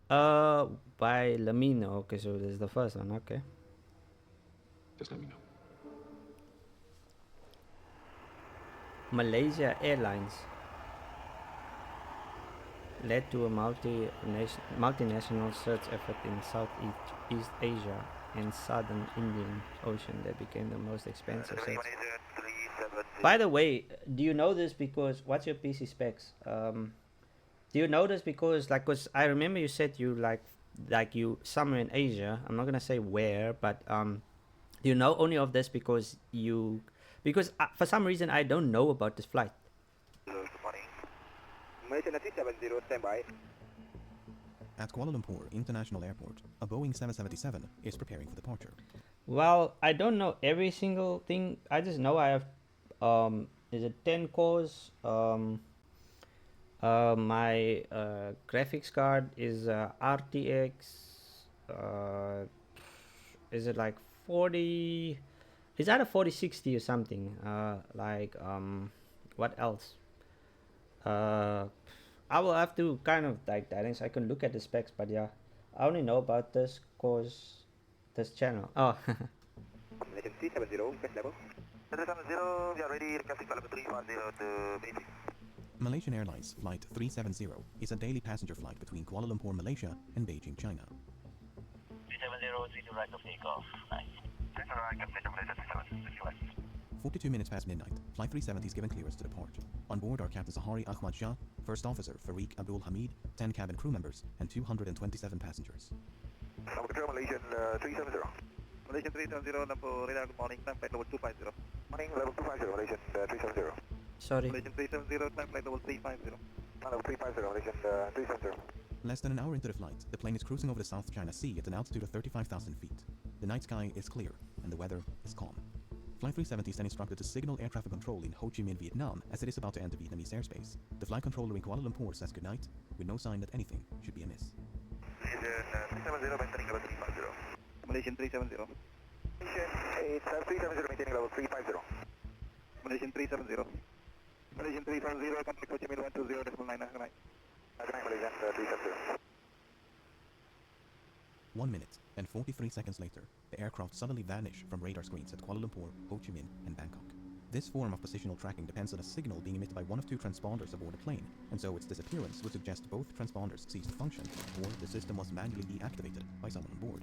By Lamino. Okay, so this is the first one. Okay. Just let me know. Malaysia Airlines led to a multinational search effort in Southeast Asia and Southern Indian Ocean that became the most expensive search. By the way, do you know this because what's your PC specs? Do you know this because like, cause I remember you said you like you somewhere in Asia. I'm not gonna say where, but do you know only of this because for some reason I don't know about this flight. Good morning. MH370, standby. At Kuala Lumpur International Airport, a Boeing 777 is preparing for departure. Well, I don't know every single thing. I just know I have is it 10 cores. My graphics card is RTX. Is it like 40? Is that a 4060 or something? What else? Uh, I will have to kind of like that, so I can look at the specs. But yeah, I only know about this cause this channel. Oh, Malaysian 370, best level. 370, we are ready, requesting level 350 to Beijing. Malaysian Airlines Flight 370 is a daily passenger flight between Kuala Lumpur, Malaysia and Beijing, China. 370, 3 to right of takeoff. Nice. 6 right, Captain Malaysia 370, 42 minutes past midnight, Flight 370 is given clearance to depart. On board are Captain Sahari Ahmad Shah, First Officer Farik Abdul Hamid, 10 cabin crew members, and 227 passengers. Number control, Malaysian 370. Malaysian 370, number radar, good morning, time flight level 250. Morning, level 250, Malaysian 370. sorry. Malaysian 370, time flight level 350. Level 350, Malaysian 370. Less than an hour into the flight, the plane is cruising over the South China Sea at an altitude of 35,000 feet. The night sky is clear, and the weather is calm. Flight 370 is then instructed to signal air traffic control in Ho Chi Minh, Vietnam, as it is about to enter Vietnamese airspace. The flight controller in Kuala Lumpur says goodnight, with no sign that anything should be amiss. Malaysian 370, maintaining level 350. Malaysian 370. Malaysian, it's 370, maintaining level 350. Malaysian 370. Malaysian 370, contact Ho Chi Minh 120.9. Good night. Good night, Malaysian 370. 1 minute and 43 seconds later, the aircraft suddenly vanished from radar screens at Kuala Lumpur, Ho Chi Minh, and Bangkok. This form of positional tracking depends on a signal being emitted by one of two transponders aboard the plane, and so its disappearance would suggest both transponders ceased to function, or the system was manually deactivated by someone on board.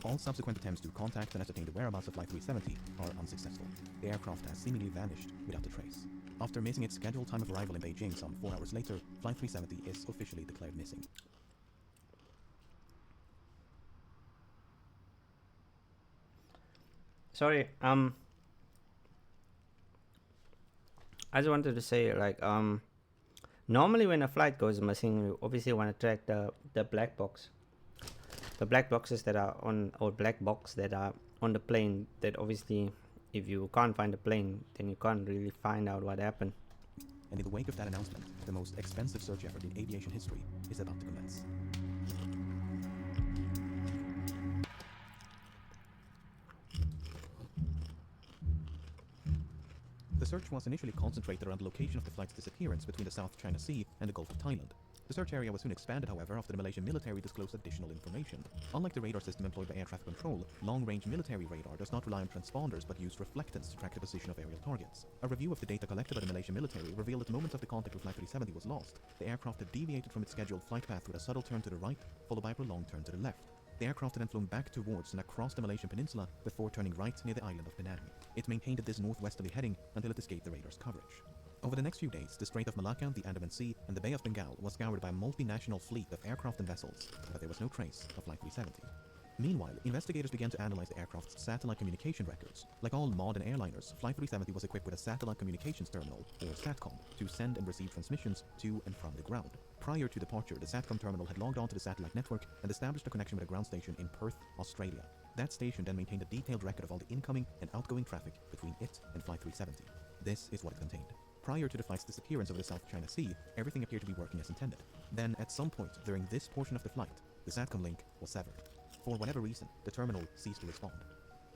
All subsequent attempts to contact and ascertain the whereabouts of Flight 370 are unsuccessful. The aircraft has seemingly vanished without a trace. After missing its scheduled time of arrival in Beijing some 4 hours later, Flight 370 is officially declared missing. Sorry. I just wanted to say normally when a flight goes missing, you obviously want to track the black box, the black boxes that are on or black box that are on the plane. That obviously, if you can't find the plane, then you can't really find out what happened. And in the wake of that announcement, the most expensive search effort in aviation history is about to commence. The search was initially concentrated around the location of the flight's disappearance between the South China Sea and the Gulf of Thailand. The search area was soon expanded, however, after the Malaysian military disclosed additional information. Unlike the radar system employed by air traffic control, long-range military radar does not rely on transponders but use reflectance to track the position of aerial targets. A review of the data collected by the Malaysian military revealed that the moment of the contact with Flight 370 was lost, the aircraft had deviated from its scheduled flight path with a subtle turn to the right, followed by a prolonged turn to the left. The aircraft had then flown back towards and across the Malaysian peninsula before turning right near the island of Penang. It maintained this northwesterly heading until it escaped the radar's coverage. Over the next few days, the Strait of Malacca, the Andaman Sea, and the Bay of Bengal was scoured by a multinational fleet of aircraft and vessels, but there was no trace of Flight 370. Meanwhile, investigators began to analyze the aircraft's satellite communication records. Like all modern airliners, Flight 370 was equipped with a satellite communications terminal, or SATCOM, to send and receive transmissions to and from the ground. Prior to departure, the SATCOM terminal had logged onto the satellite network and established a connection with a ground station in Perth, Australia. That station then maintained a detailed record of all the incoming and outgoing traffic between it and Flight 370. This is what it contained. Prior to the flight's disappearance over the South China Sea, everything appeared to be working as intended. Then, at some point during this portion of the flight, the SATCOM link was severed. For whatever reason, the terminal ceased to respond.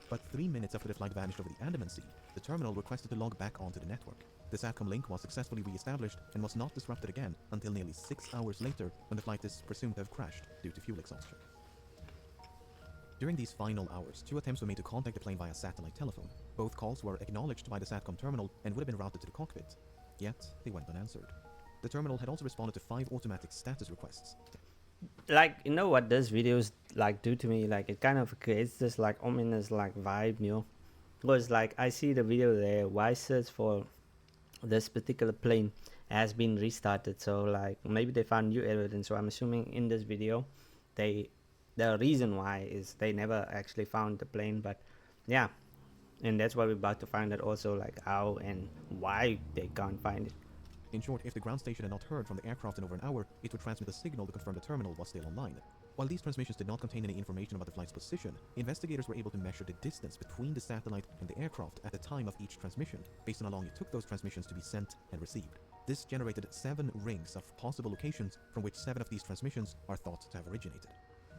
But 3 minutes after the flight vanished over the Andaman Sea, the terminal requested to log back onto the network. The SATCOM link was successfully re-established and was not disrupted again until nearly 6 hours later, when the flight is presumed to have crashed due to fuel exhaustion. During these final hours, 2 attempts were made to contact the plane via satellite telephone. Both calls were acknowledged by the SATCOM terminal and would have been routed to the cockpit. Yet, they went unanswered. The terminal had also responded to 5 automatic status requests. Like, you know what this videos like do to me? Like, it kind of creates this like ominous like vibe, you know? Because like I see the video there, why search for this particular plane has been restarted. So like maybe they found new evidence. So I'm assuming in this video, the reason why is they never actually found the plane. But yeah, and that's what we're about to find out also, like how and why they can't find it. In short, if the ground station had not heard from the aircraft in over an hour, it would transmit a signal to confirm the terminal was still online. While these transmissions did not contain any information about the flight's position, investigators were able to measure the distance between the satellite and the aircraft at the time of each transmission, based on how long it took those transmissions to be sent and received. This generated 7 rings of possible locations, from which 7 of these transmissions are thought to have originated.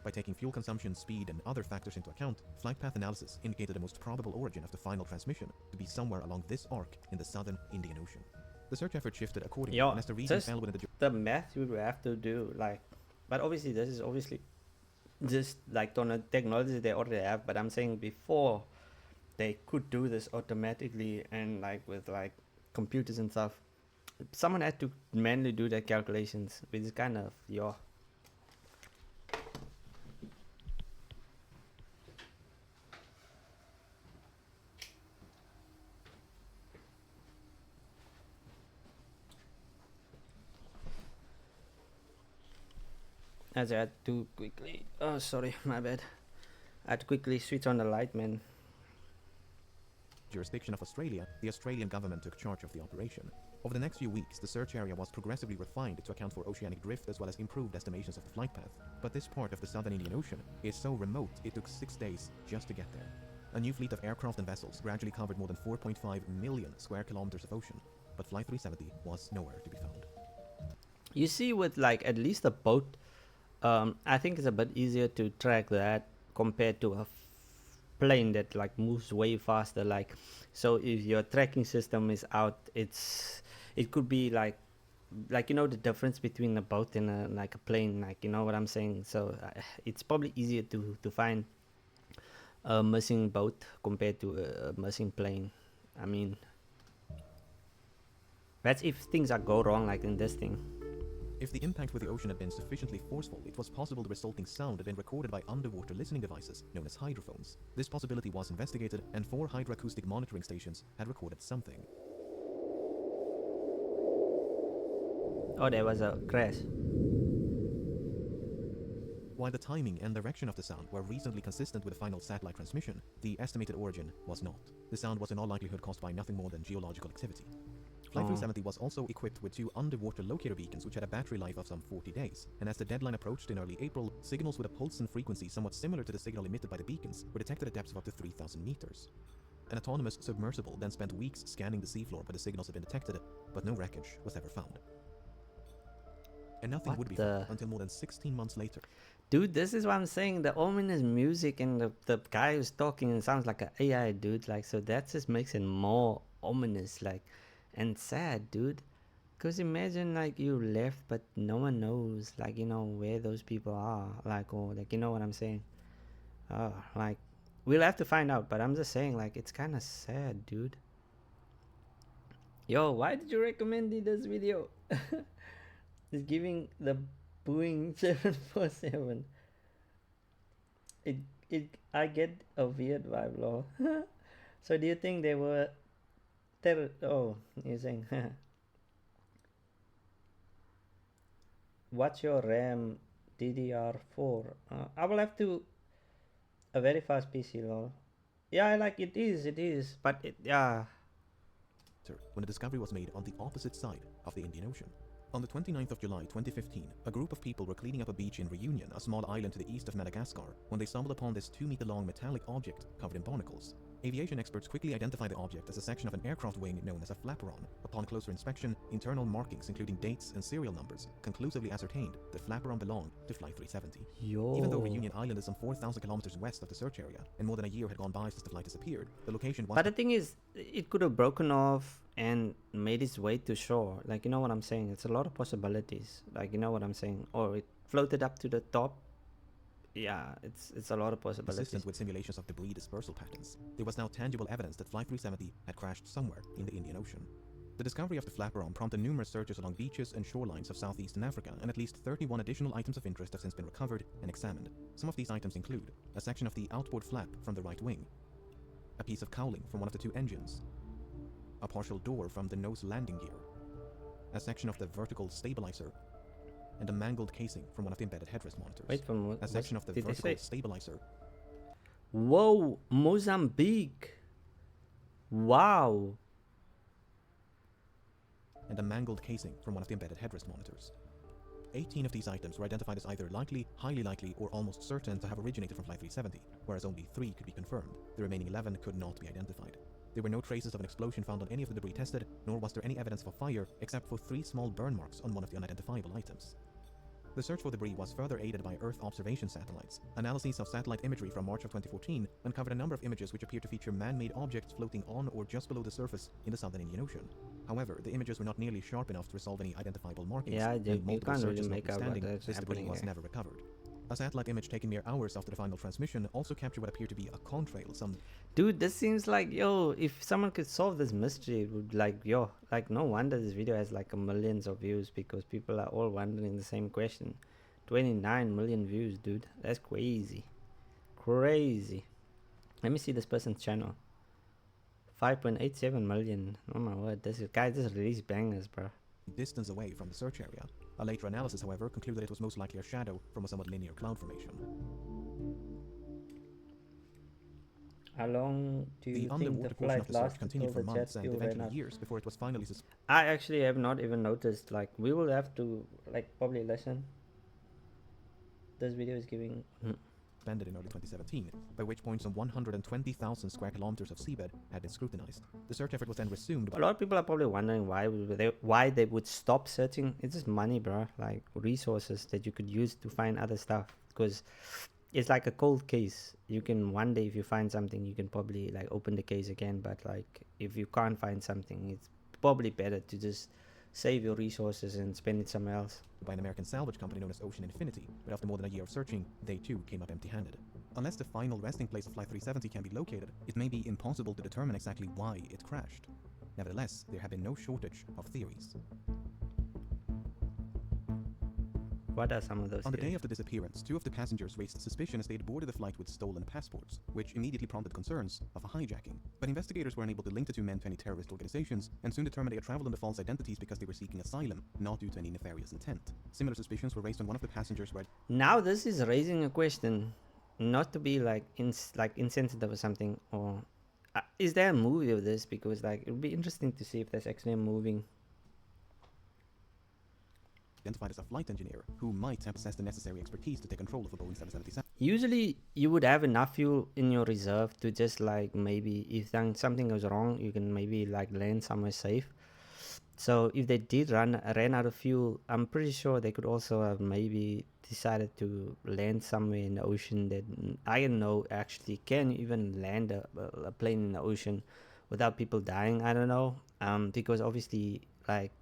By taking fuel consumption, speed, and other factors into account, flight path analysis indicated the most probable origin of the final transmission to be somewhere along this arc in the southern Indian Ocean. The search effort shifted accordingly, Yo, and as the region fell within the math you would have to do, like, but obviously this is obviously just like on a technology they already have, but I'm saying before they could do this automatically and like with like computers and stuff, someone had to manually do their calculations, which is kind of as I had to quickly, oh sorry, my bad, I had to quickly switch on the light, man. jurisdiction of Australia, the Australian government took charge of the operation. Over the next few weeks, the search area was progressively refined to account for oceanic drift as well as improved estimations of the flight path. But this part of the southern Indian Ocean is so remote it took 6 days just to get there. A new fleet of aircraft and vessels gradually covered more than 4.5 million square kilometers of ocean, but Flight 370 was nowhere to be found. You see, with like at least a boat, I think it's a bit easier to track that compared to a plane that like moves way faster. Like, so if your tracking system is out, it could be like you know the difference between a boat and a plane, like, you know what I'm saying. So it's probably easier to find a missing boat compared to a missing plane. I mean, that's if things are go wrong like in this thing. If the impact with the ocean had been sufficiently forceful, it was possible the resulting sound had been recorded by underwater listening devices known as hydrophones. This possibility was investigated, and 4 hydroacoustic monitoring stations had recorded something. Oh, there was a crash. While the timing and direction of the sound were reasonably consistent with the final satellite transmission, the estimated origin was not. The sound was in all likelihood caused by nothing more than geological activity. Flight 370 was also equipped with 2 underwater locator beacons which had a battery life of some 40 days, and as the deadline approached in early April, signals with a pulse and frequency somewhat similar to the signal emitted by the beacons were detected at depths of up to 3,000 meters. An autonomous submersible then spent weeks scanning the seafloor where the signals had been detected, but no wreckage was ever found. And nothing would be found until more than 16 months later. Dude, this is what I'm saying. The ominous music and the guy who's talking sounds like an AI, dude. Like, so that just makes it more ominous, like, and sad, dude. Because imagine, like, you left, but no one knows, like, you know, where those people are. Like, or, like, you know what I'm saying? Like, we'll have to find out, but I'm just saying, like, it's kind of sad, dude. Yo, why did you recommend me this video? It's giving the Boeing 747. I get a weird vibe, lol. So do you think they were oh, you're saying what's your RAM DDR4? I will have to a very fast PC, lol. Yeah, like it is, but yeah. When the discovery was made on the opposite side of the Indian Ocean. On the 29th of July 2015, a group of people were cleaning up a beach in Reunion, a small island to the east of Madagascar, when they stumbled upon this 2-meter-long metallic object covered in barnacles. Aviation experts quickly identified the object as a section of an aircraft wing known as a flaperon. Upon closer inspection, internal markings including dates and serial numbers conclusively ascertained that flaperon belonged to Flight 370. Yo. Even though Reunion Island is some 4,000 kilometers west of the search area, and more than a year had gone by since the flight disappeared, the location was... But the thing is, it could have broken off and made its way to shore. Like, you know what I'm saying? It's a lot of possibilities. Like, you know what I'm saying? Or it floated up to the top. Yeah, it's a lot of possibilities. Consistent with simulations of debris dispersal patterns, there was now tangible evidence that Flight 370 had crashed somewhere in the Indian Ocean. The discovery of the flaperon prompted numerous searches along beaches and shorelines of southeastern Africa, and at least 31 additional items of interest have since been recovered and examined. Some of these items include a section of the outboard flap from the right wing, a piece of cowling from one of the two engines, a partial door from the nose landing gear, a section of the vertical stabilizer, and a mangled casing from one of the embedded headrest monitors. Wait for what? A section of the vertical stabilizer. Whoa, Mozambique. Wow. And a mangled casing from one of the embedded headrest monitors. 18 of these items were identified as either likely, highly likely, or almost certain to have originated from Flight 370, whereas only 3 could be confirmed. The remaining 11 could not be identified. There were no traces of an explosion found on any of the debris tested, nor was there any evidence of a fire, except for 3 small burn marks on one of the unidentifiable items. The search for debris was further aided by Earth observation satellites. Analyses of satellite imagery from March of 2014 uncovered a number of images which appear to feature man-made objects floating on or just below the surface in the southern Indian Ocean. However, the images were not nearly sharp enough to resolve any identifiable markings, Yeah, and you multiple can't really searches make out what notwithstanding, that's this debris happening was here. never recovered. A satellite image taken mere hours after the final transmission also captured what appeared to be a contrail, some... Dude, this seems like, yo, if someone could solve this mystery, it would like, yo, like no wonder this video has like millions of views, because people are all wondering the same question. 29 million views, dude. That's crazy. Crazy. Let me see this person's channel. 5.87 million. Oh my word, this is, guys, this release bangers, bro. distance away from the search area. A later analysis, however, concluded it was most likely a shadow from a somewhat linear cloud formation. How long do you The think underwater the portion flight of the search lasted continued till for the jet months and fuel ran eventually out? years before it was finally suspended I actually have not even noticed. Like, we will have to like probably listen. This video is giving in early 2017, by which point some 120,000 square kilometers of seabed had been scrutinized. The search effort was then resumed. a lot of people are probably wondering why they would stop searching. It's just money, bro. Like resources that you could use to find other stuff, because it's like a cold case. You can one day, if you find something, you can probably like open the case again, but like if you can't find something, it's probably better to just save your resources and spend it somewhere else. By an American salvage company known as Ocean Infinity, but after more than a year of searching, they too came up empty-handed. Unless the final resting place of Flight 370 can be located, it may be impossible to determine exactly why it crashed. Nevertheless, there have been no shortage of theories. What are some of those On the theories? day of the disappearance, 2 of the passengers raised suspicion as they had boarded the flight with stolen passports, which immediately prompted concerns of a hijacking. But investigators were unable to link the 2 men to any terrorist organizations, and soon determined they had traveled under false identities because they were seeking asylum, not due to any nefarious intent. Similar suspicions were raised when one of the passengers were... Now this is raising a question, not to be like insensitive or something, or is there a movie of this? Because like it would be interesting to see if there's actually a movie. identified as a flight engineer, who might have possessed the necessary expertise to take control of a Boeing 777. Usually you would have enough fuel in your reserve to just like maybe if something goes wrong, you can maybe like land somewhere safe. So if they did ran out of fuel, I'm pretty sure they could also have maybe decided to land somewhere in the ocean that I don't know actually can even land a plane in the ocean without people dying. I don't know, because obviously like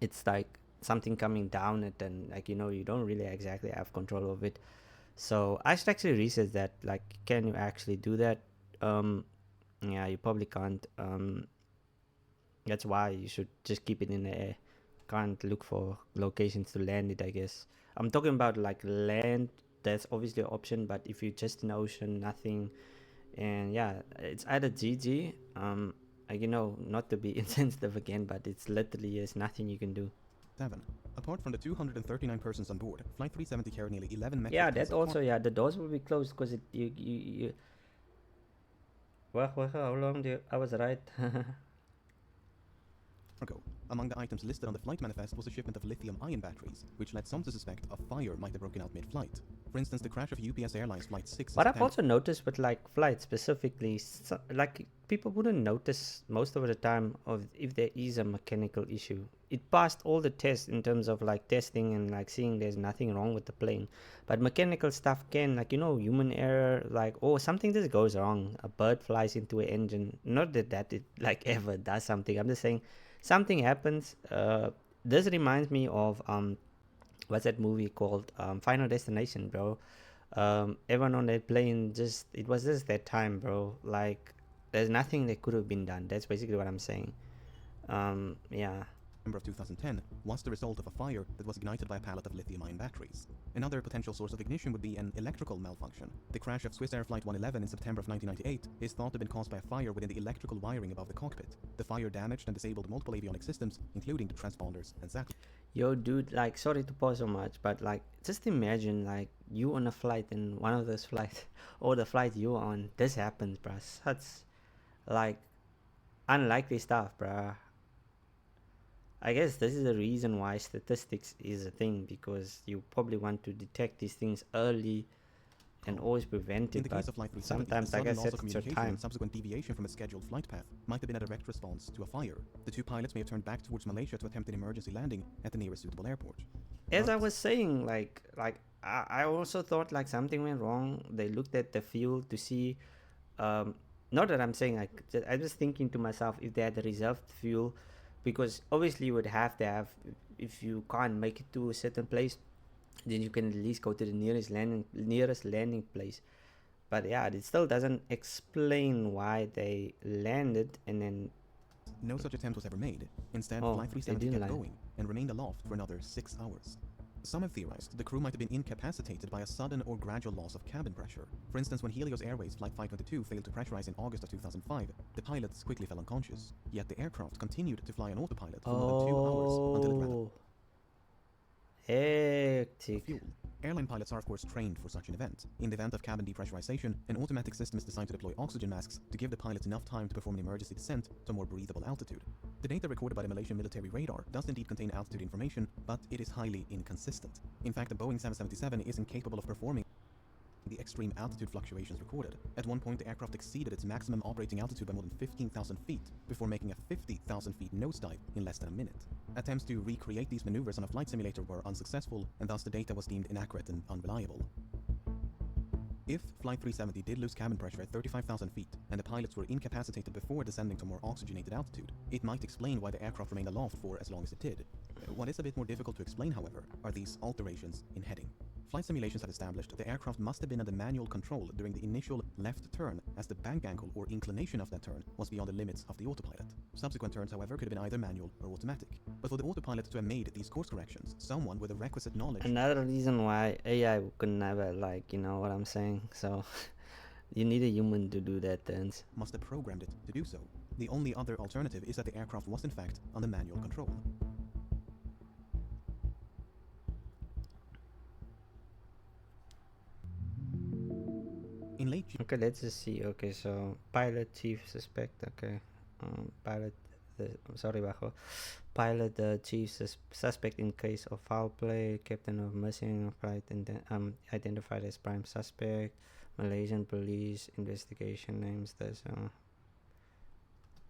it's like something coming down it, and like you know you don't really exactly have control of it. So I should actually research that, like can you actually do that? Yeah, you probably can't. That's why you should just keep it in the air. Can't look for locations to land it, I guess. I'm talking about like land, that's obviously an option, but if you're just in the ocean, nothing, and yeah, it's either GG, like you know, not to be insensitive again, but it's literally is nothing you can do. 7. Apart from the 239 persons on board, Flight 370 carried nearly 11 metric Yeah, tons that of also, yeah, the doors will be closed because it you well, how long do you, I was right. cargo, Among the items listed on the flight manifest was a shipment of lithium-ion batteries, which led some to suspect a fire might have broken out mid-flight. For instance, the crash of UPS Airlines Flight 6 in What I've September also noticed with like flights specifically, like people wouldn't notice most of the time of if there is a mechanical issue. It passed all the tests in terms of like testing and like seeing there's nothing wrong with the plane. But mechanical stuff can, like, you know, human error, like, oh, something just goes wrong. A bird flies into an engine. Not that it like ever does something. I'm just saying something happens. This reminds me of what's that movie called? Final Destination, bro. Everyone on that plane, just it was just that time, bro. Like there's nothing that could have been done. That's basically what I'm saying. Yeah. of 2010 was the result of a fire that was ignited by a pallet of lithium-ion batteries. Another potential source of ignition would be an electrical malfunction. The crash of Swiss Air Flight 111 in September of 1998 is thought to have been caused by a fire within the electrical wiring above the cockpit. The fire damaged and disabled multiple avionic systems, including the transponders and satellites. Yo, dude, like, sorry to pause so much, but like, just imagine like you on a flight and one of those flights or the flight you're on, this happens, bruh. Such like unlikely stuff, bruh. I guess this is the reason why statistics is a thing, because you probably want to detect these things early and always prevent In it. the But case of Flight 370, sometimes, the like I sudden loss said, of it's your communication time. and subsequent deviation from a scheduled flight path might have been a direct response to a fire. The two pilots may have turned back towards Malaysia to attempt an emergency landing at the nearest suitable airport. As I But- was saying, like I also thought like something went wrong. They looked at the fuel to see, not that I'm saying like, I was thinking to myself if they had the reserved fuel, because obviously you would have to have, if you can't make it to a certain place, then you can at least go to the nearest landing place. But yeah, it still doesn't explain why they landed and then No such attempt was ever made. Instead, Oh, Flight they 370 didn't kept land. going and remained aloft for another 6 hours. Some have theorized the crew might have been incapacitated by a sudden or gradual loss of cabin pressure. For instance, when Helios Airways Flight 522 failed to pressurize in August of 2005, the pilots quickly fell unconscious. Yet the aircraft continued to fly on autopilot for more than 2 hours until it ran out oh, hectic. of fuel. Airline pilots are of course trained for such an event. In the event of cabin depressurization, an automatic system is designed to deploy oxygen masks to give the pilots enough time to perform an emergency descent to a more breathable altitude. The data recorded by the Malaysian military radar does indeed contain altitude information, but it is highly inconsistent. In fact, the Boeing 777 is incapable of performing the extreme altitude fluctuations recorded. At one point, the aircraft exceeded its maximum operating altitude by more than 15,000 feet before making a 50,000 feet nosedive in less than a minute. Attempts to recreate these maneuvers on a flight simulator were unsuccessful, and thus the data was deemed inaccurate and unreliable. If Flight 370 did lose cabin pressure at 35,000 feet, and the pilots were incapacitated before descending to more oxygenated altitude, it might explain why the aircraft remained aloft for as long as it did. What is a bit more difficult to explain, however, are these alterations in heading. Flight simulations have established the aircraft must have been under manual control during the initial left turn, as the bank angle or inclination of that turn was beyond the limits of the autopilot. Subsequent turns, however, could have been either manual or automatic. But for the autopilot to have made these course corrections, someone with the requisite knowledge Another reason why AI could never, like, you know what I'm saying? So you need a human to do that turns. must have programmed it to do so. The only other alternative is that the aircraft was in fact under manual control. In late June, Okay, let's just see. Okay, so pilot chief suspect. Okay, pilot. Sorry, Bajo. Pilot chief suspect in case of foul play. Captain of missing flight identified as prime suspect. Malaysian police investigation names this.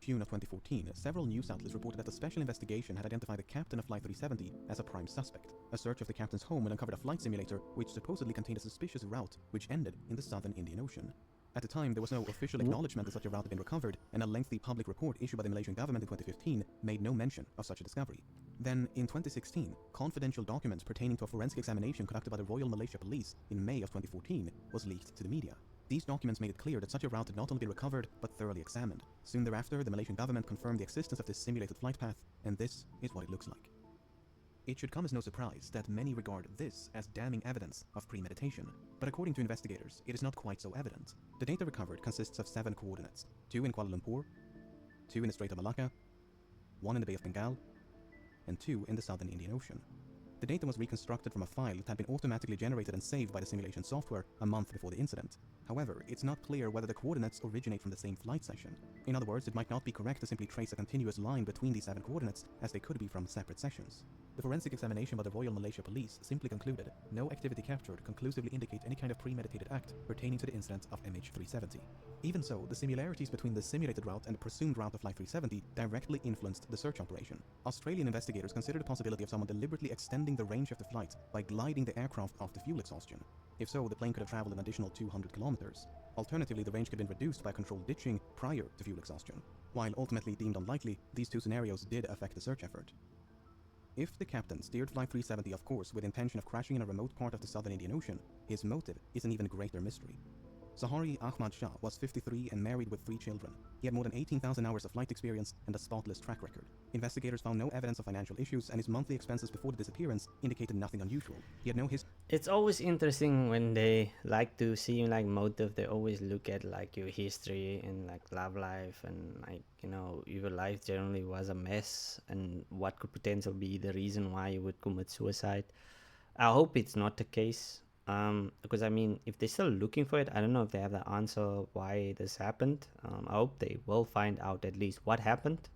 June of 2014, several news outlets reported that a special investigation had identified the captain of Flight 370 as a prime suspect. A search of the captain's home uncovered a flight simulator which supposedly contained a suspicious route which ended in the southern Indian Ocean. At the time, there was no official acknowledgement that such a route had been recovered, and a lengthy public report issued by the Malaysian government in 2015 made no mention of such a discovery. Then, in 2016, confidential documents pertaining to a forensic examination conducted by the Royal Malaysia Police in May of 2014 was leaked to the media. These documents made it clear that such a route had not only been recovered, but thoroughly examined. Soon thereafter, the Malaysian government confirmed the existence of this simulated flight path, and this is what it looks like. It should come as no surprise that many regard this as damning evidence of premeditation, but according to investigators, it is not quite so evident. The data recovered consists of 7 coordinates, 2 in Kuala Lumpur, 2 in the Strait of Malacca, 1 in the Bay of Bengal, and 2 in the southern Indian Ocean. The data was reconstructed from a file that had been automatically generated and saved by the simulation software a month before the incident. However, it's not clear whether the coordinates originate from the same flight session. In other words, it might not be correct to simply trace a continuous line between these 7 coordinates, as they could be from separate sessions. The forensic examination by the Royal Malaysia Police simply concluded no activity captured conclusively indicates any kind of premeditated act pertaining to the incident of MH370. Even so, the similarities between the simulated route and the presumed route of Flight 370 directly influenced the search operation. Australian investigators considered the possibility of someone deliberately extending the range of the flight by gliding the aircraft after fuel exhaustion. If so, the plane could have traveled an additional 200 kilometers. Alternatively, the range could have been reduced by controlled ditching prior to fuel exhaustion. While ultimately deemed unlikely, these two scenarios did affect the search effort. If the captain steered Flight 370 off course with intention of crashing in a remote part of the southern Indian Ocean, his motive is an even greater mystery. Zahari Ahmad Shah was 53 and married with 3 children. He had more than 18,000 hours of flight experience and a spotless track record. Investigators found no evidence of financial issues, and his monthly expenses before the disappearance indicated nothing unusual. He had no history. It's always interesting when they like to see like motive. They always look at like your history and like love life, and like, you know, your life generally was a mess, and what could potentially be the reason why you would commit suicide. I hope it's not the case. Because I mean, if they're still looking for it, I don't know if they have the answer why this happened. I hope they will find out at least what happened.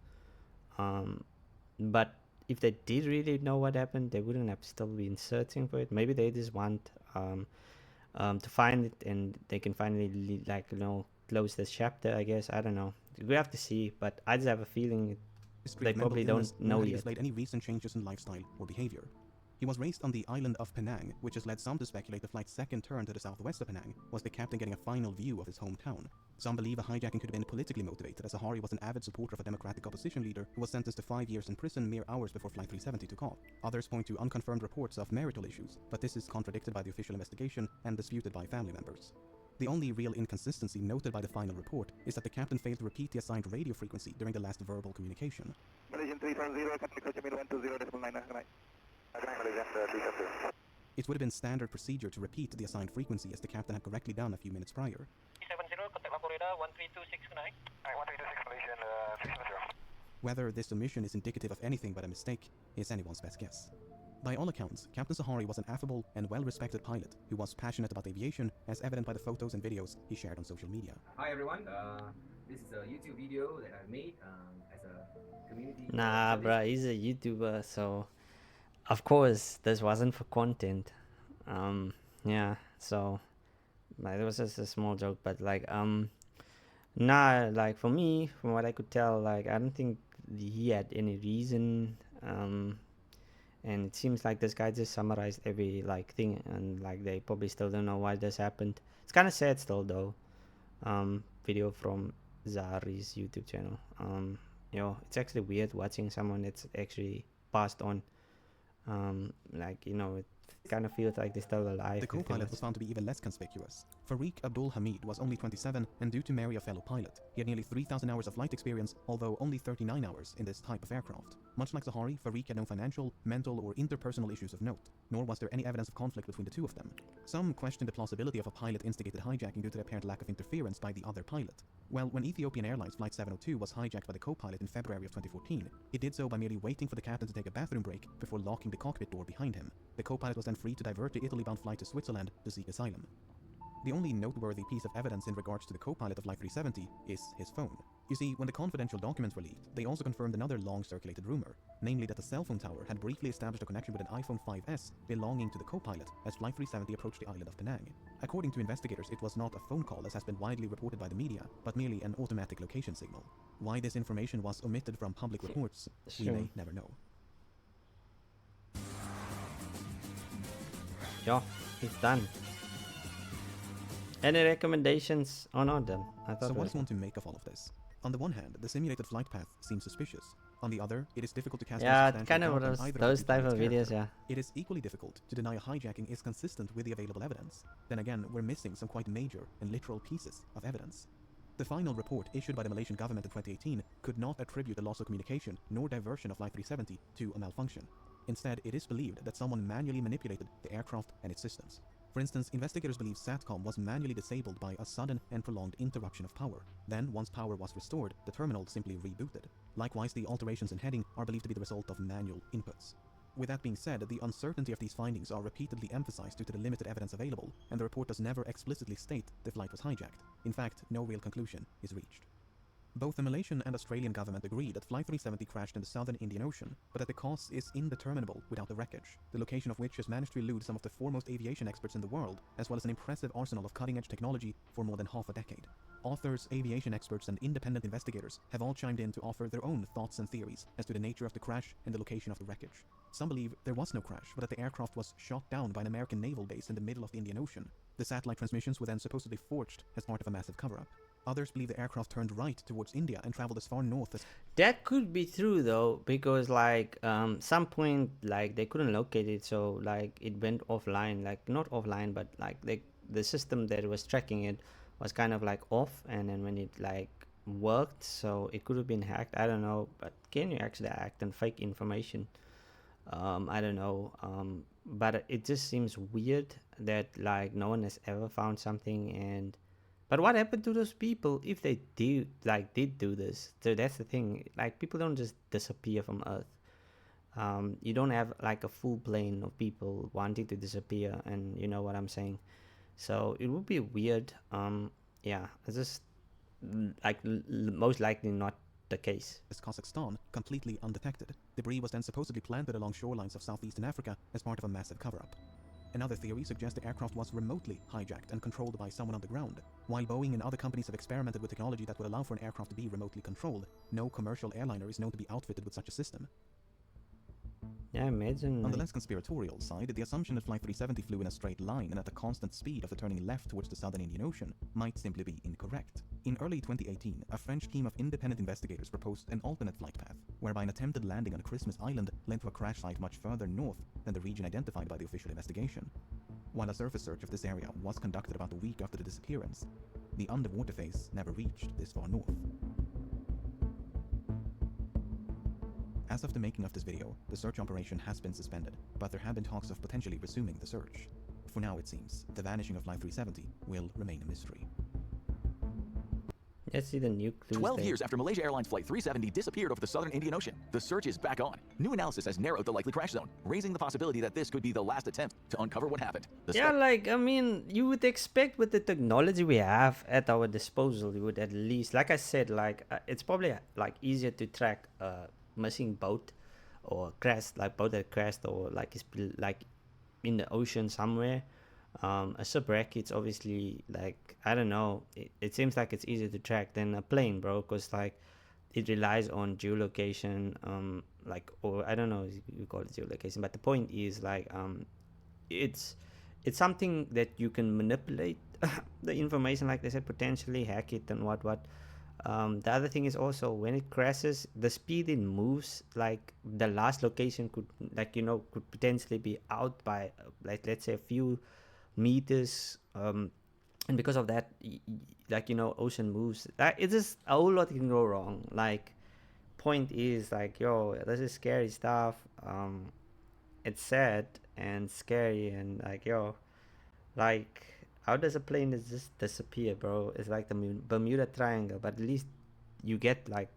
But if they did really know what happened, they wouldn't have still been searching for it. Maybe they just want to find it, and they can finally like, you know, close this chapter, I guess. I don't know. We have to see, but I just have a feeling they probably don't know yet. Displayed any recent changes in lifestyle or behavior. He was raised on the island of Penang, which has led some to speculate the flight's second turn to the southwest of Penang was the captain getting a final view of his hometown. Some believe a hijacking could have been politically motivated, as Zahari was an avid supporter of a democratic opposition leader who was sentenced to 5 years in prison mere hours before Flight 370 took off. Others point to unconfirmed reports of marital issues, but this is contradicted by the official investigation and disputed by family members. The only real inconsistency noted by the final report is that the captain failed to repeat the assigned radio frequency during the last verbal communication. Malaysian 370, contact Ho Chi Minh 120.9. It would have been standard procedure to repeat the assigned frequency, as the captain had correctly done a few minutes prior. 370, contact Lampung Radar 13269. Alright, 136 Malaysian 370. Whether this omission is indicative of anything but a mistake is anyone's best guess. By all accounts, Captain Zahari was an affable and well-respected pilot who was passionate about aviation, as evident by the photos and videos he shared on social media. Hi everyone, this is a YouTube video that I made as a community. Nah, bruh, he's a YouTuber, so of course this wasn't for content. Yeah, so like, it was just a small joke, but like nah, like for me, from what I could tell, like I don't think he had any reason. And it seems like this guy just summarized every like thing, and like they probably still don't know why this happened. It's kind of sad still though. Video from Zahari's YouTube channel. You know, it's actually weird watching someone that's actually passed on. Like, you know, it kind of feels like they're still alive. The co-pilot was found to be even less conspicuous. Farik Abdul Hamid was only 27 and due to marry a fellow pilot. He had nearly 3,000 hours of flight experience, although only 39 hours in this type of aircraft. Much like Zahari, Farik had no financial, mental or interpersonal issues of note, nor was there any evidence of conflict between the two of them. Some questioned the plausibility of a pilot-instigated hijacking due to the apparent lack of interference by the other pilot. Well, when Ethiopian Airlines Flight 702 was hijacked by the co-pilot in February of 2014, it did so by merely waiting for the captain to take a bathroom break before locking the cockpit door behind him. The co-pilot was then free to divert the Italy-bound flight to Switzerland to seek asylum. The only noteworthy piece of evidence in regards to the co-pilot of Flight 370 is his phone. You see, when the confidential documents were leaked, they also confirmed another long-circulated rumor, namely that the cell phone tower had briefly established a connection with an iPhone 5S belonging to the co-pilot as Flight 370 approached the island of Penang. According to investigators, it was not a phone call as has been widely reported by the media, but merely an automatic location signal. Why this information was omitted from public reports, we may never know. Yeah, it's done. Any recommendations? Oh, not done. I thought So what is one to make of all of this? On the one hand, the simulated flight path seems suspicious. On the other, it is difficult to cast kind of those type of videos, yeah. It is equally difficult to deny a hijacking is consistent with the available evidence. Then again, we're missing some quite major and literal pieces of evidence. The final report issued by the Malaysian government in 2018 could not attribute the loss of communication nor diversion of Flight 370 to a malfunction. Instead, it is believed that someone manually manipulated the aircraft and its systems. For instance, investigators believe SATCOM was manually disabled by a sudden and prolonged interruption of power. Then, once power was restored, the terminal simply rebooted. Likewise, the alterations in heading are believed to be the result of manual inputs. With that being said, the uncertainty of these findings are repeatedly emphasized due to the limited evidence available, and the report does never explicitly state the flight was hijacked. In fact, no real conclusion is reached. Both the Malaysian and Australian government agree that Flight 370 crashed in the southern Indian Ocean, but that the cause is indeterminable without the wreckage, the location of which has managed to elude some of the foremost aviation experts in the world, as well as an impressive arsenal of cutting-edge technology for more than half a decade. Authors, aviation experts, and independent investigators have all chimed in to offer their own thoughts and theories as to the nature of the crash and the location of the wreckage. Some believe there was no crash, but that the aircraft was shot down by an American naval base in the middle of the Indian Ocean. The satellite transmissions were then supposedly forged as part of a massive cover-up. Others believe the aircraft turned right towards India and traveled as far north as... That could be true though, because like some point like they couldn't locate it, so like it went offline, like not offline, but like the system that was tracking it was kind of like off, and then when it like worked, so it could have been hacked. I don't know, but can you actually act on fake information? I don't know, but it just seems weird that like no one has ever found something. And but what happened to those people if they did do this? So that's the thing, like people don't just disappear from Earth. You don't have like a full plane of people wanting to disappear, and you know what I'm saying. So it would be weird. Yeah, it's just like most likely not the case. Kazakhstan, completely undetected. Debris was then supposedly planted along shorelines of southeastern Africa as part of a massive cover-up. Another theory suggests the aircraft was remotely hijacked and controlled by someone on the ground. While Boeing and other companies have experimented with technology that would allow for an aircraft to be remotely controlled, no commercial airliner is known to be outfitted with such a system. Yeah, imagine. On the less conspiratorial side, the assumption that Flight 370 flew in a straight line and at a constant speed after turning left towards the southern Indian Ocean might simply be incorrect. In early 2018, a French team of independent investigators proposed an alternate flight path, whereby an attempted landing on Christmas Island led to a crash site much further north than the region identified by the official investigation. While a surface search of this area was conducted about a week after the disappearance, the underwater phase never reached this far north. As of the making of this video, the search operation has been suspended, but there have been talks of potentially resuming the search. For now, it seems, the vanishing of Flight 370 will remain a mystery. Let's see the new clues. 12 years after Malaysia Airlines Flight 370 disappeared over the southern Indian Ocean, the search is back on. New analysis has narrowed the likely crash zone, raising the possibility that this could be the last attempt to uncover what happened. Yeah, like, I mean, you would expect with the technology we have at our disposal, you would at least, like I said, like, it's probably like easier to track a missing boat or crashed, like boat that crashed, or like it's like in the ocean somewhere. A shipwreck, it's obviously like, I don't know, it seems like it's easier to track than a plane, bro, because like it relies on geolocation, like, or I don't know if you call it geolocation, but the point is like it's something that you can manipulate the information, like they said, potentially hack it and what the other thing is also when it crashes, the speed it moves, like the last location could, like, you know, could potentially be out by like, let's say a few meters, and because of that, like, you know, ocean moves, it's just a whole lot can go wrong. Like, point is like, yo, this is scary stuff. It's sad and scary, and like, yo, like, how does a plane just disappear, bro? It's like the Bermuda Triangle, but at least you get like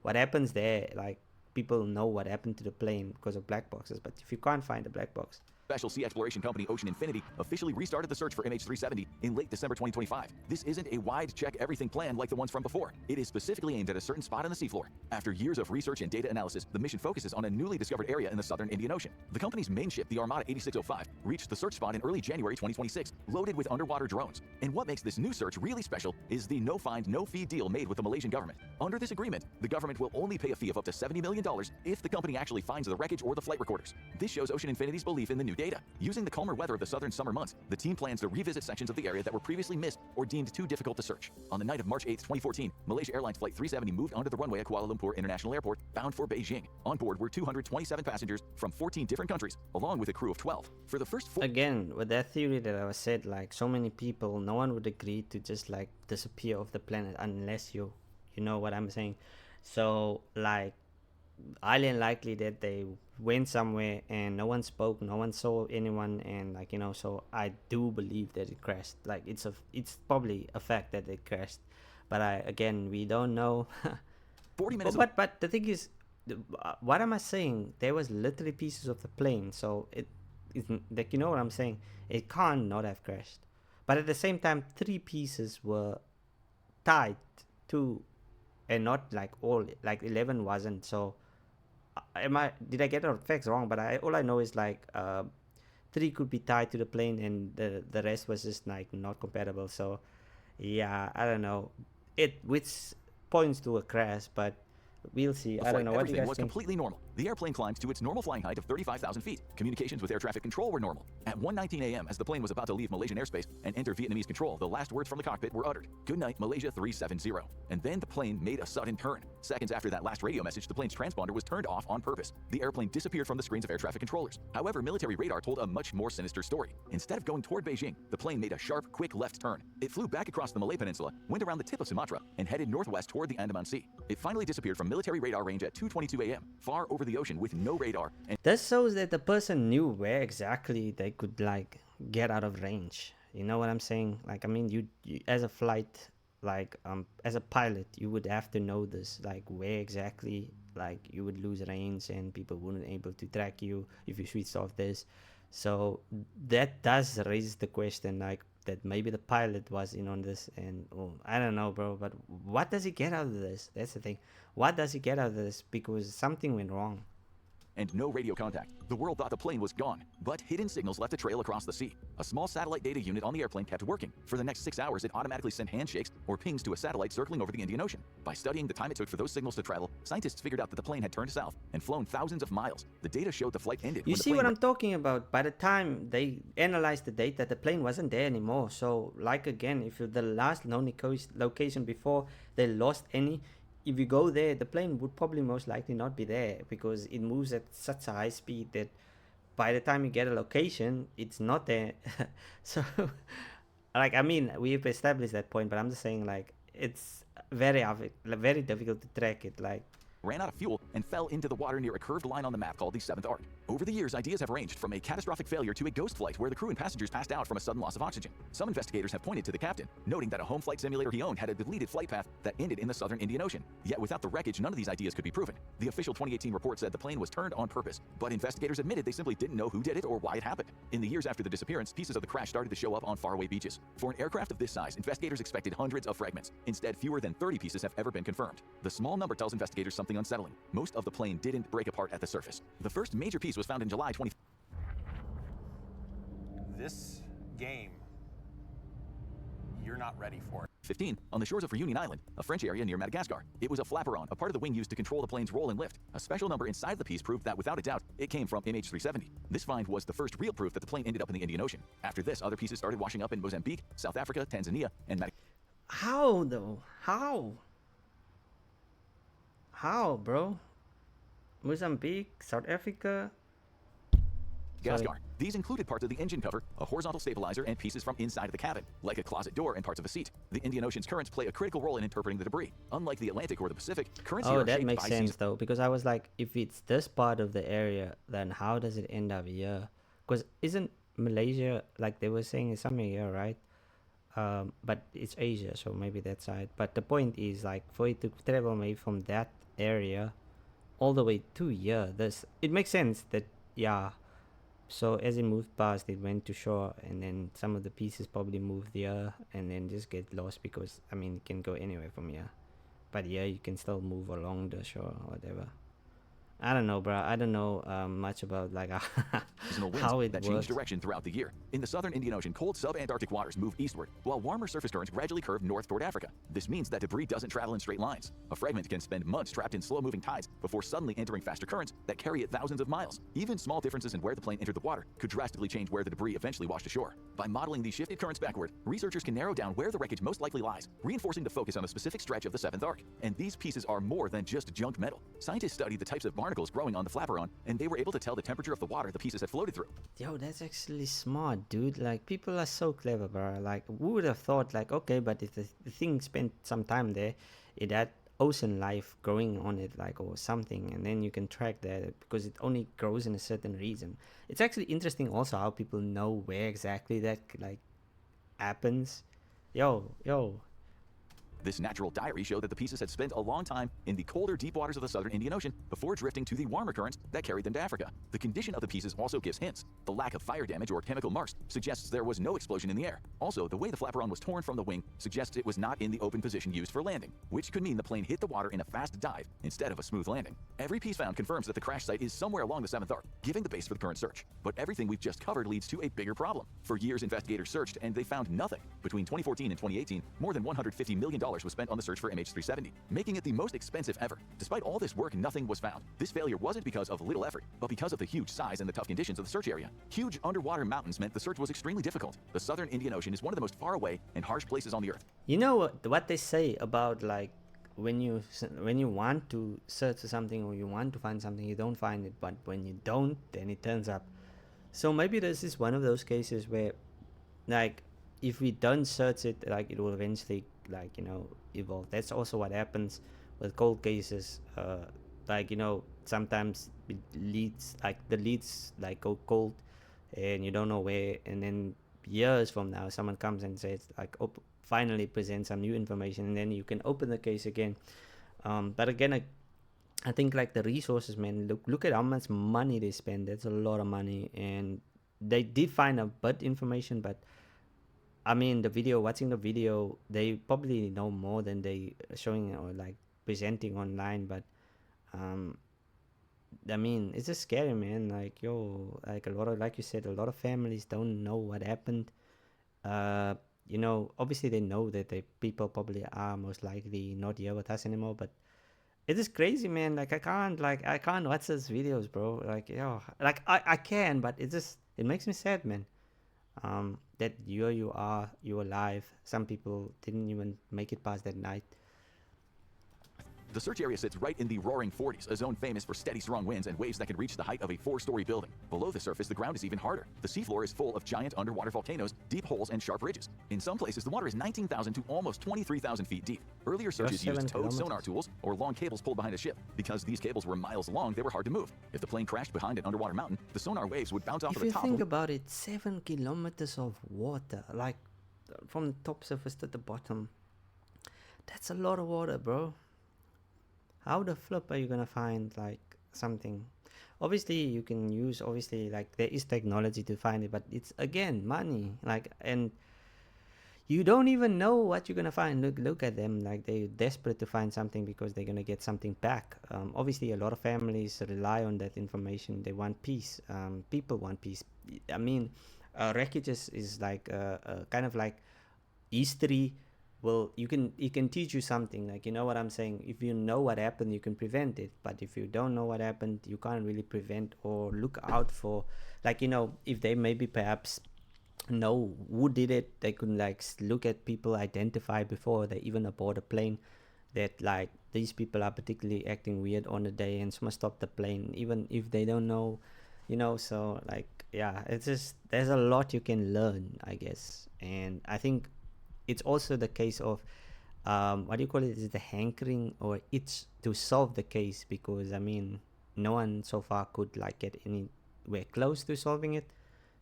what happens there, like people know what happened to the plane because of black boxes. But if you can't find a black box, Special sea exploration company Ocean Infinity officially restarted the search for MH370 in late December 2025. This isn't a wide check everything plan like the ones from before. It is specifically aimed at a certain spot on the seafloor. After years of research and data analysis, the mission focuses on a newly discovered area in the southern Indian Ocean. The company's main ship, the Armada 8605, reached the search spot in early January 2026, loaded with underwater drones. And what makes this new search really special is the no-find, no-fee deal made with the Malaysian government. Under this agreement, the government will only pay a fee of up to $70 million if the company actually finds the wreckage or the flight recorders. This shows Ocean Infinity's belief in the new data. Using the calmer weather of the southern summer months, the team plans to revisit sections of the area that were previously missed or deemed too difficult to search. On the night of March 8, 2014, Malaysia Airlines Flight 370 moved onto the runway at Kuala Lumpur International Airport, bound for Beijing. On board were 227 passengers from 14 different countries, along with a crew of 12. For the first again, with that theory that I was said, like, so many people, no one would agree to just like disappear off the planet unless you know what I'm saying. So like, highly unlikely that they went somewhere and no one spoke, no one saw anyone, and like, you know, so I do believe that it crashed. Like, it's probably a fact that it crashed, but again, we don't know. 40 minutes but the thing is, what am I saying? There was literally pieces of the plane, so it isn't like, you know what I'm saying. It can't not have crashed, but at the same time, 3 pieces were tied to, and not like all, like 11 wasn't. So did I get the facts wrong? But all I know is like 3 could be tied to the plane, and the rest was just like not compatible. So yeah, I don't know. Which points to a crash, but we'll see. I don't know. What do you Everything guys was think? completely normal. The airplane climbed to its normal flying height of 35,000 feet. Communications with air traffic control were normal. At 1:19 a.m., as the plane was about to leave Malaysian airspace and enter Vietnamese control, the last words from the cockpit were uttered: "Good night, Malaysia 370." And then the plane made a sudden turn. Seconds after that last radio message, the plane's transponder was turned off on purpose. The airplane disappeared from the screens of air traffic controllers. However, military radar told a much more sinister story. Instead of going toward Beijing, the plane made a sharp, quick left turn. It flew back across the Malay Peninsula, went around the tip of Sumatra, and headed northwest toward the Andaman Sea. It finally disappeared from military radar range at 2:22 a.m., far over the ocean with no radar. And This shows that the person knew where exactly they could like get out of range. You know what I'm saying? Like, I mean, you as a flight, like as a pilot, you would have to know this, like where exactly like you would lose range and people wouldn't able to track you if you switched off this. So that does raise the question, like that maybe the pilot was in on this, and I don't know, bro. But what does he get out of this? That's the thing. What does he get out of this? Because something went wrong. no radio contact. The world thought the plane was gone, but hidden signals left a trail across the sea. A small satellite data unit on the airplane kept working. For the next 6 hours, it automatically sent handshakes or pings to a satellite circling over the Indian Ocean. By studying the time it took for those signals to travel, scientists figured out that the plane had turned south and flown thousands of miles. The data showed the flight ended. You when the see plane what I'm talking about? By the time they analyzed the data, the plane wasn't there anymore. So, like again, if the last known location before they lost any, if you go there, the plane would probably most likely not be there because it moves at such a high speed that by the time you get a location, it's not there. So, like, I mean, we've established that point, but I'm just saying, like, it's very difficult to track it. Like, ran out of fuel and fell into the water near a curved line on the map called the 7th arc. Over the years, ideas have ranged from a catastrophic failure to a ghost flight where the crew and passengers passed out from a sudden loss of oxygen. Some investigators have pointed to the captain, noting that a home flight simulator he owned had a deleted flight path that ended in the southern Indian Ocean. Yet without the wreckage, none of these ideas could be proven. The official 2018 report said the plane was turned on purpose, but investigators admitted they simply didn't know who did it or why it happened. In the years after the disappearance, pieces of the crash started to show up on faraway beaches. For an aircraft of this size, investigators expected hundreds of fragments. Instead, fewer than 30 pieces have ever been confirmed. The small number tells investigators something unsettling. Most of the plane didn't break apart at the surface. The first major piece was found in July 20. This game, you're not ready for it. 15, on the shores of Reunion Island, a French area near Madagascar. It was a flaperon, a part of the wing used to control the plane's roll and lift. A special number inside the piece proved that without a doubt, it came from MH370. This find was the first real proof that the plane ended up in the Indian Ocean. After this, other pieces started washing up in Mozambique, South Africa, Tanzania, and Madagascar. how though? How, bro? Mozambique, South Africa. Sorry. These included parts of the engine cover, a horizontal stabilizer, and pieces from inside the cabin, like a closet door and parts of a seat. The Indian Ocean's currents play a critical role in interpreting the debris. Unlike the Atlantic or the Pacific, currents here Oh, are that shaped makes by sense seasons. though, because I was like, if it's this part of the area, then how does it end up here? Because isn't Malaysia, like they were saying, is somewhere here, right? But it's Asia, so maybe that side. But the point is, like, for it to travel maybe from that area all the way to here, it makes sense that, yeah. So as it moved past, it went to shore, and then some of the pieces probably moved here and then just get lost because, I mean, it can go anywhere from here. But yeah, you can still move along the shore or whatever. I don't know, bro. I don't know much about like Seasonal winds how it that works. change direction throughout the year. In the southern Indian Ocean, cold subantarctic waters move eastward, while warmer surface currents gradually curve north toward Africa. This means that debris doesn't travel in straight lines. A fragment can spend months trapped in slow-moving tides before suddenly entering faster currents that carry it thousands of miles. Even small differences in where the plane entered the water could drastically change where the debris eventually washed ashore. By modeling these shifted currents backward, researchers can narrow down where the wreckage most likely lies, reinforcing the focus on a specific stretch of the 7th arc. And these pieces are more than just junk metal. Scientists studied the types of barnacles growing on the flaperon, and they were able to tell the temperature of the water the pieces had floated through. Yo, that's actually smart, dude. Like, people are so clever, bro. Like, who would have thought, like, okay, but if the thing spent some time there, it had ocean life growing on it, like, or something, and then you can track that because it only grows in a certain region. It's actually interesting also how people know where exactly that, like, happens. Yo. This natural diary showed that the pieces had spent a long time in the colder, deep waters of the southern Indian Ocean before drifting to the warmer currents that carried them to Africa. The condition of the pieces also gives hints. The lack of fire damage or chemical marks suggests there was no explosion in the air. Also, the way the flaperon was torn from the wing suggests it was not in the open position used for landing, which could mean the plane hit the water in a fast dive instead of a smooth landing. Every piece found confirms that the crash site is somewhere along the 7th arc, giving the base for the current search. But everything we've just covered leads to a bigger problem. For years, investigators searched and they found nothing. Between 2014 and 2018, more than $150 million was spent on the search for MH370, making it the most expensive ever. Despite all this work, nothing was found. This failure wasn't because of little effort, but because of the huge size and the tough conditions of the search area. Huge underwater mountains meant the search was extremely difficult. The southern Indian Ocean is one of the most far away and harsh places on the earth. You know what they say about, like, when you want to search for something or you want to find something, you don't find it, but when you don't, then it turns up. So maybe this is one of those cases where, like, if we don't search it, like, it will eventually, like, you know, evolve. That's also what happens with cold cases. Like, you know, sometimes it leads, like, the leads, like, go cold and you don't know where, and then years from now someone comes and says, like, finally present some new information, and then you can open the case again. But again, I think, like, the resources, man, look at how much money they spend. That's a lot of money, and they did find a bit information, but I mean, watching the video, they probably know more than they showing or, like, presenting online. But I mean, it's just scary, man. Like, like, like you said, a lot of families don't know what happened. You know, obviously they know that the people probably are most likely not here with us anymore, but it is crazy, man. Like, I can't watch those videos, bro. Like, like, I can, but it makes me sad, man. That you're alive. Some people didn't even make it past that night. The search area sits right in the roaring 40s, a zone famous for steady, strong winds and waves that can reach the height of a 4-story building. Below the surface, the ground is even harder. The seafloor is full of giant underwater volcanoes, deep holes, and sharp ridges. In some places, the water is 19,000 to almost 23,000 feet deep. Earlier searches used towed sonar tools or long cables pulled behind a ship. Because these cables were miles long, they were hard to move. If the plane crashed behind an underwater mountain, the sonar waves would bounce off of the top. If you think about it, 7 kilometers of water, like, from the top surface to the bottom, that's a lot of water, bro. How the flip are you gonna find, like, something? Obviously you can use, like, there is technology to find it, but it's, again, money. Like, and you don't even know what you're gonna find. Look at them, like, they're desperate to find something because they're gonna get something back. Obviously a lot of families rely on that information. They want peace. People want peace. I mean, wreckage is like kind of like history. Well, it can teach you something, like, you know what I'm saying? If you know what happened, you can prevent it. But if you don't know what happened, you can't really prevent or look out for, like, you know, if they maybe perhaps know who did it, they could, like, look at people, identify before they even aboard a plane that, like, these people are particularly acting weird on the day, and someone stop the plane, even if they don't know, you know. So, like, yeah, it's just, there's a lot you can learn, I guess. And I think it's also the case of what do you call it, is the hankering or itch to solve the case, because I mean, no one so far could, like, get anywhere close to solving it.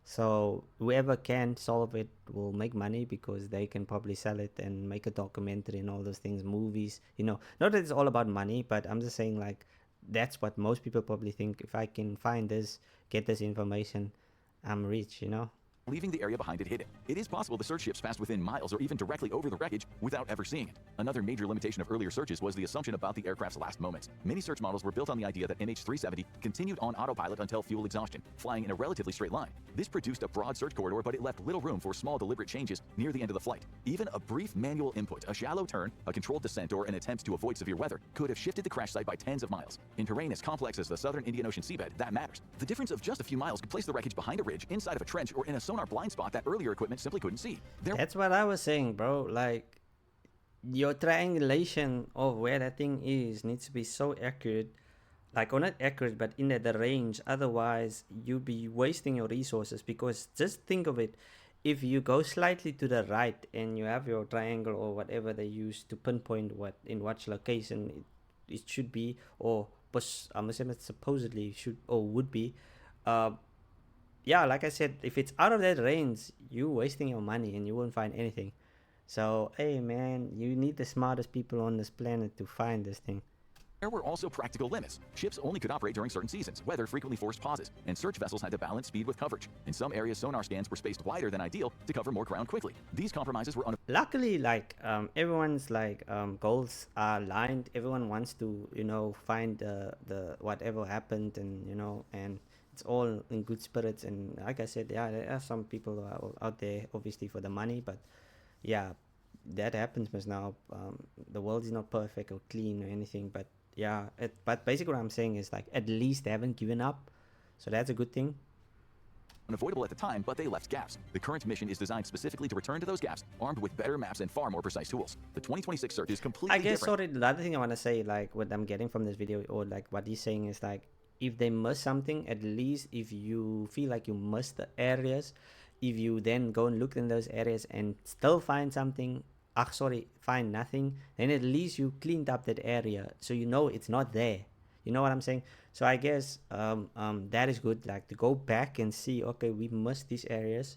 So whoever can solve it will make money, because they can probably sell it and make a documentary and all those things, movies, you know. Not that it's all about money, but I'm just saying, like, that's what most people probably think. If I can find this, get this information, I'm rich, you know. Leaving the area behind it hidden. It is possible the search ships passed within miles or even directly over the wreckage without ever seeing it. Another major limitation of earlier searches was the assumption about the aircraft's last moments. Many search models were built on the idea that MH370 continued on autopilot until fuel exhaustion, flying in a relatively straight line. This produced a broad search corridor, but it left little room for small deliberate changes near the end of the flight. Even a brief manual input, a shallow turn, a controlled descent, or an attempt to avoid severe weather could have shifted the crash site by tens of miles. In terrain as complex as the southern Indian Ocean seabed, that matters. The difference of just a few miles could place the wreckage behind a ridge, inside of a trench, or in a sonar blind spot that earlier equipment simply couldn't see. That's what I was saying, bro. Like, your triangulation of where that thing is needs to be so accurate, like, or not accurate, but in the range. Otherwise you'd be wasting your resources, because just think of it, if you go slightly to the right and you have your triangle or whatever they use to pinpoint what in which location it should be, or I'm assuming it supposedly should or would be, yeah, like I said, if it's out of that range, you're wasting your money and you won't find anything. So hey man, you need the smartest people on this planet to find this thing. There were also practical limits. Ships only could operate during certain seasons. Weather frequently forced pauses, and search vessels had to balance speed with coverage. In some areas, sonar scans were spaced wider than ideal to cover more ground quickly. These compromises were Luckily, like everyone's like goals are aligned. Everyone wants to, find the whatever happened, and and it's all in good spirits. And like I said, yeah, there are some people who are out there obviously for the money, but yeah, that happens. Because now the world is not perfect or clean or anything, but yeah, but basically what I'm saying is like at least they haven't given up, so that's a good thing. unavoidable at the time, but they left gaps. The current mission is designed specifically to return to those gaps, armed with better maps and far more precise tools. The 2026 search is completely I guess different. sorry, the other thing I want to say, like what I'm getting from this video, or like what he's saying, is like if they miss something, at least if you feel like you missed the areas, if you then go and look in those areas and still find something, find nothing, then at least you cleaned up that area, so you know it's not there. You know what I'm saying? So I guess that is good, like to go back and see, okay, we missed these areas.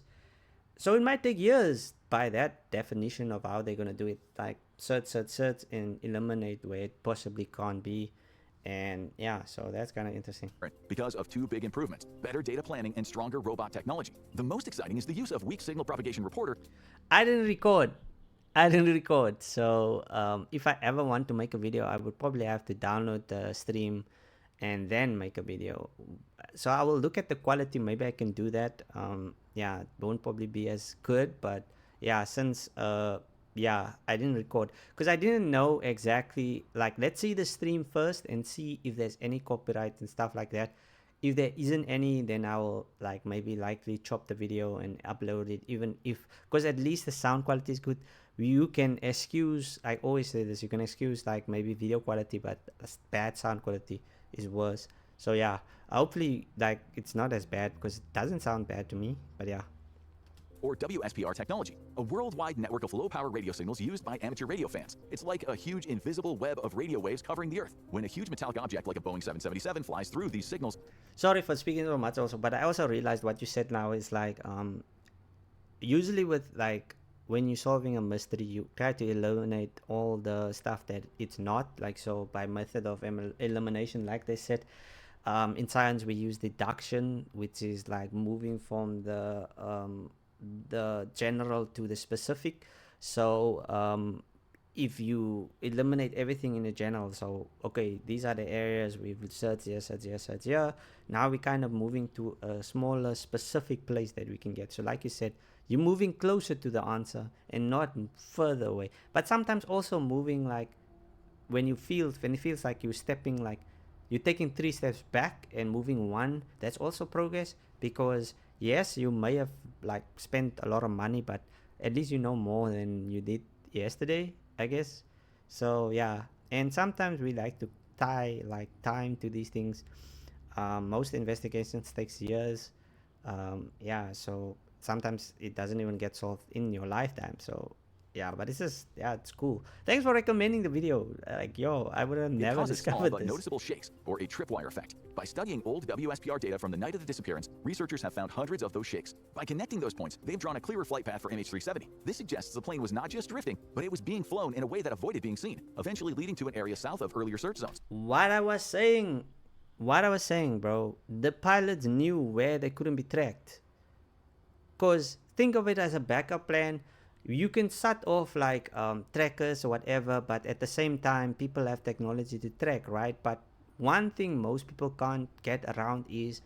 So it might take years by that definition of how they're going to do it, like search, and eliminate where it possibly can't be. And yeah, so that's kind of interesting. Because of two big improvements: better data planning and stronger robot technology. The most exciting is the use of weak signal propagation reporter. I didn't record. So if I ever want to make a video, I would probably have to download the stream and then make a video. So I will look at the quality. Maybe I can do that. Yeah, it won't probably be as good, but yeah, since yeah, I didn't record because I didn't know exactly. Like, let's see the stream first and see if there's any copyright and stuff like that. If there isn't any, then I will like maybe likely chop the video and upload it, even if, because at least the sound quality is good. You can excuse, I always say this, you can excuse like maybe video quality, but bad sound quality is worse. So yeah, hopefully like it's not as bad, because it doesn't sound bad to me, but yeah. Or WSPR technology, a worldwide network of low-power radio signals used by amateur radio fans. It's like a huge invisible web of radio waves covering the Earth. When a huge metallic object like a Boeing 777 flies through these signals... Sorry for speaking so much also, but I also realized what you said now is like, usually with like, when you're solving a mystery, you try to eliminate all the stuff that it's not, like, so by method of elimination, like they said. In science, we use deduction, which is like moving from the general to the specific. So if you eliminate everything in the general, so okay, these are the areas we've searched here, now we're kind of moving to a smaller specific place that we can get. So like you said, you're moving closer to the answer and not further away, but sometimes also moving, like when it feels like you're stepping, like you're taking 3 steps back and moving 1, that's also progress. Because yes, you may have like spent a lot of money, but at least you know more than you did yesterday, I guess. So yeah, and sometimes we like to tie like time to these things. Most investigations takes years. Yeah, so sometimes it doesn't even get solved in your lifetime. So yeah, but it's just, yeah, it's cool. Thanks for recommending the video. Like, yo, I would have never discovered small but this. noticeable shakes, or a tripwire effect. By studying old WSPR data from the night of the disappearance, researchers have found hundreds of those shakes. By connecting those points, they've drawn a clearer flight path for MH370. This suggests the plane was not just drifting, but it was being flown in a way that avoided being seen, eventually leading to an area south of earlier search zones. What I was saying, bro, the pilots knew where they couldn't be tracked. Because think of it as a backup plan. You can set off like trackers or whatever, but at the same time, people have technology to track, right? But one thing most people can't get around is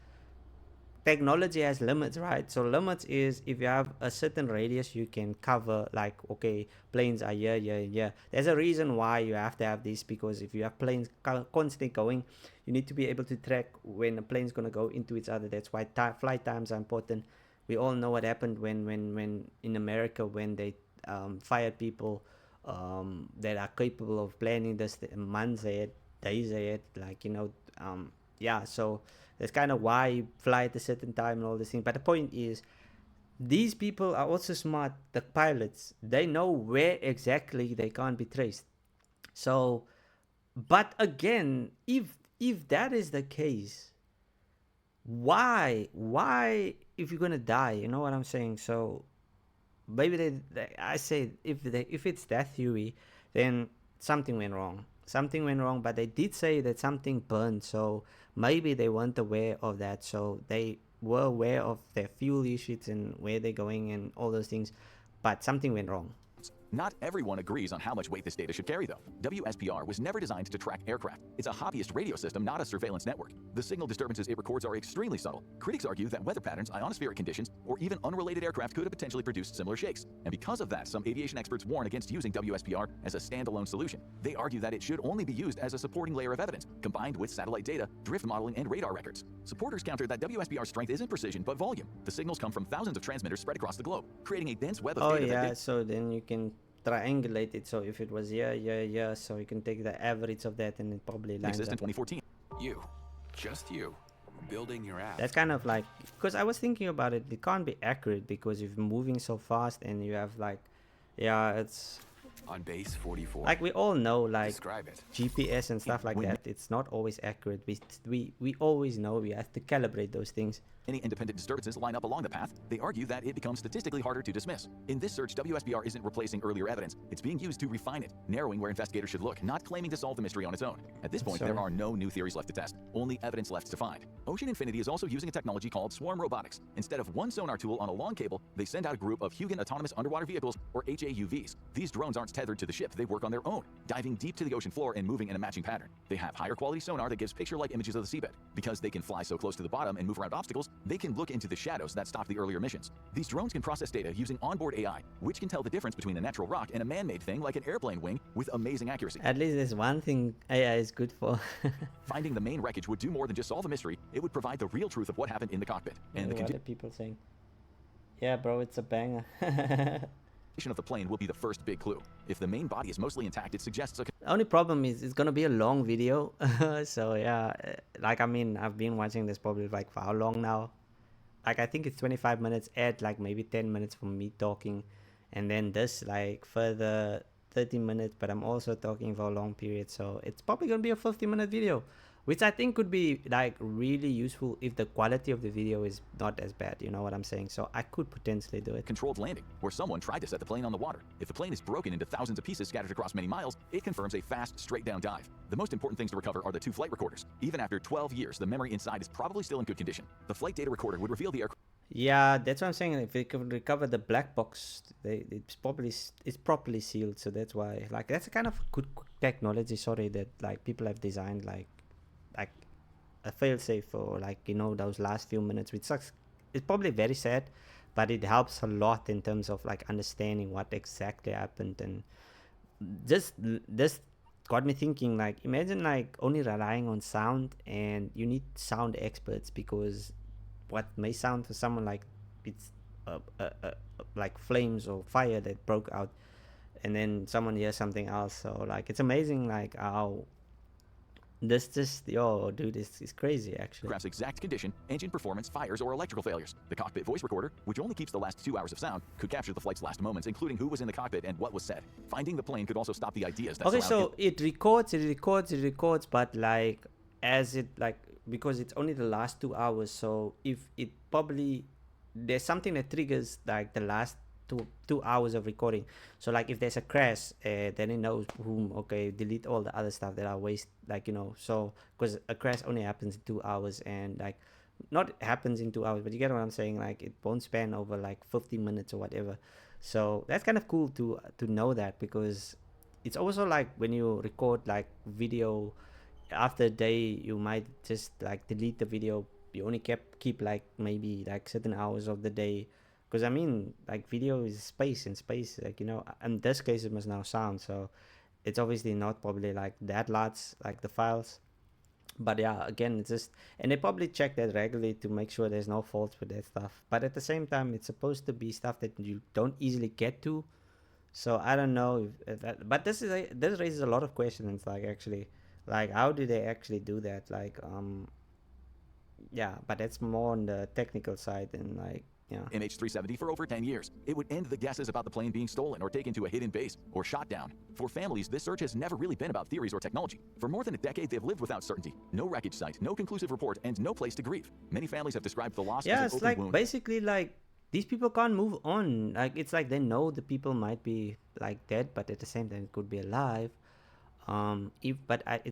technology has limits, right? So limits is, if you have a certain radius you can cover, like, okay, planes are here. There's a reason why you have to have this, because if you have planes constantly going, you need to be able to track when a plane's going to go into each other. That's why flight times are important. We all know what happened when in America, when they fired people that are capable of planning this months ahead, days ahead, like, yeah, so that's kind of why you fly at a certain time and all this thing. But the point is, these people are also smart. The pilots, they know where exactly they can't be traced. So, but again, if that is the case, why if you're gonna die, you know what I'm saying? So maybe I say if it's that theory, then something went wrong. Something went wrong, but they did say that something burned, so maybe they weren't aware of that. So they were aware of their fuel issues and where they're going and all those things, but something went wrong. Not everyone agrees on how much weight this data should carry, though. WSPR was never designed to track aircraft. It's a hobbyist radio system, not a surveillance network. The signal disturbances it records are extremely subtle. Critics argue that weather patterns, ionospheric conditions, or even unrelated aircraft could have potentially produced similar shakes. And because of that, some aviation experts warn against using WSPR as a standalone solution. They argue that it should only be used as a supporting layer of evidence, combined with satellite data, drift modeling, and radar records. Supporters counter that WSPR's strength isn't precision, but volume. The signals come from thousands of transmitters spread across the globe, creating a dense web of Oh data yeah, so then you can triangulate it. So if it was yeah, so you can take the average of that and it probably lines exists in up. 2014. You, just you, building your app. That's kind of like, because I was thinking about it, it can't be accurate because you're moving so fast and you have like, yeah, it's On base 44. like we all know like Describe it. GPS and stuff like that. It's not always accurate. We always know we have to calibrate those things. Any independent disturbances line up along the path, they argue that it becomes statistically harder to dismiss. In this search, WSPR isn't replacing earlier evidence. It's being used to refine it, narrowing where investigators should look, not claiming to solve the mystery on its own. At this point, there are no new theories left to test, only evidence left to find. Ocean Infinity is also using a technology called swarm robotics. Instead of one sonar tool on a long cable, they send out a group of Hugin Autonomous Underwater Vehicles, or HAUVs. These drones aren't tethered to the ship, they work on their own, diving deep to the ocean floor and moving in a matching pattern. They have higher quality sonar that gives picture-like images of the seabed. Because they can fly so close to the bottom and move around obstacles, they can look into the shadows that stopped the earlier missions. These drones can process data using onboard AI, which can tell the difference between a natural rock and a man-made thing like an airplane wing with amazing accuracy. At least there's one thing AI is good for. Finding the main wreckage would do more than just solve a mystery. It would provide the real truth of what happened in the cockpit. And What are people saying? Yeah, bro, it's a banger. condition of the plane will be the first big clue. If the main body is mostly intact, it suggests a The only problem is it's gonna be a long video. So yeah, like I mean, I've been watching this probably like for how long now? Like I think it's 25 minutes. Add like maybe 10 minutes from me talking, and then this like further 30 minutes. But I'm also talking for a long period, so it's probably gonna be a 50-minute video, which I think could be like really useful if the quality of the video is not as bad. You know what I'm saying? So I could potentially do it. controlled landing, where someone tried to set the plane on the water. If the plane is broken into thousands of pieces scattered across many miles, it confirms a fast, straight-down dive. The most important things to recover are the two flight recorders. Even after 12 years, the memory inside is probably still in good condition. The flight data recorder would reveal the aircraft. Yeah, that's what I'm saying. If they could recover the black box, it's properly sealed. So that's why, like, that's a kind of good technology. Sorry, that like people have designed like a failsafe for like, you know, those last few minutes, which sucks. It's probably very sad, but it helps a lot in terms of like understanding what exactly happened. And just this got me thinking, like, imagine like only relying on sound, and you need sound experts, because what may sound for someone like it's like flames or fire that broke out, and then someone hears something else. So like it's amazing like how this just dude, this is crazy actually. Aircraft's exact condition, engine performance, fires, or electrical failures. The cockpit voice recorder, which only keeps the last 2 hours of sound, could capture the flight's last moments, including who was in the cockpit and what was said. Finding the plane could also stop the ideas that Okay, surround so it records, but like as it like, because it's only the last 2 hours, so if it probably there's something that triggers like the last two hours of recording. So like if there's a crash, then it knows okay, delete all the other stuff that I waste, like, you know. So because a crash only happens in 2 hours, and like not happens in 2 hours, but you get what I'm saying, like it won't span over like 50 minutes or whatever. So that's kind of cool to know that, because it's also like when you record like video, after a day you might just like delete the video. You only keep like maybe like certain hours of the day, because I mean like video is space, and space, like, you know, in this case it must now sound, so it's obviously not probably like that large, like the files. But yeah, again, it's just, and they probably check that regularly to make sure there's no faults with that stuff. But at the same time, it's supposed to be stuff that you don't easily get to. So I don't know if that, but this raises a lot of questions, like actually, like how do they actually do that? Like yeah, but that's more on the technical side, and like, yeah. MH370 for over 10 years. It would end the guesses about the plane being stolen or taken to a hidden base or shot down. For families, this search has never really been about theories or technology. For more than a decade, they've lived without certainty. No wreckage site, no conclusive report, and no place to grieve. Many families have described the loss as Yeah, an it's open like wound. basically like these people can't move on. Like, it's like they know the people might be like dead, but at the same time it could be alive. If but I,